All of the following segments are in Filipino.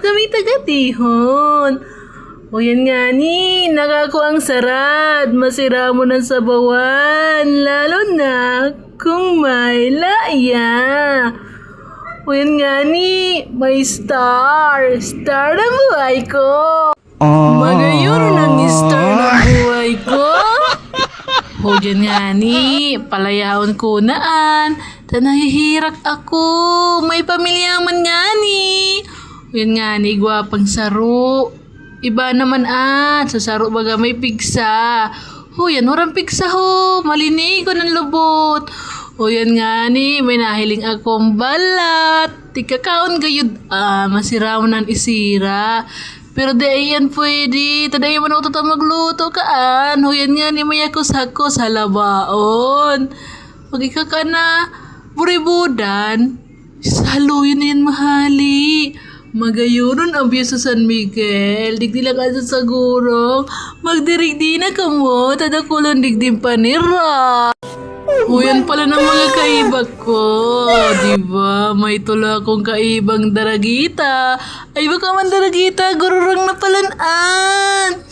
kami tagatihon. O yan nga ni, nakako ang sarad, masira mo ng sabawan, lalo na kung may laya. O yan nga ni, may star ng buhay ko. Magayon ang star ng buhay ko. O yan nga ni, palayahon ko naan, nahihirak ako, may pamilya man nga ni. O yan nga ni, gwapang saro. Iba naman sa saro baga may pigsa. O yan, orang pigsa ho, malinig ko ng lubot. O yan nga ni, may nahiling akong balat. Tikakaon gayud masiraw ng isira. Pero di yan pwede, taday mo na ako magluto kaan. O yan nga ni, may akos-hakos halabaon. Pag ikaka na buribudan, saluyin na yan mahali. Magayuron ang biyo sa San Miguel, digdi lang ka sa sagurong, magdirigdi na ka mo, tadakulong digdi panira. Uyan pala ng mga kaibag ko, diba? May tula akong kaibang daragita. Ay baka man daragita, gururang na palanaan.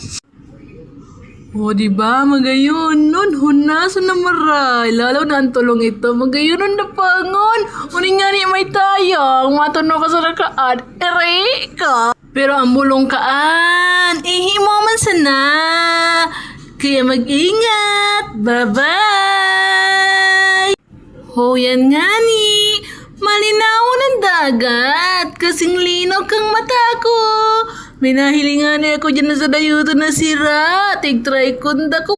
O diba, magayon nun, hunasan na maray, lalaw na ang tulong ito, magayon nun na pangon, uning nga ni may tayang, matuno ka sa nakaan, ere ka. Pero ang bulong kaan, ihimo man sana, kaya mag-ingat, bye-bye. Ho yan nga ni, malinaw ng dagat, kasing linaw kang mata ko. May nahilingan ako dyan sa dayuto na sira. Tig-try kunda ko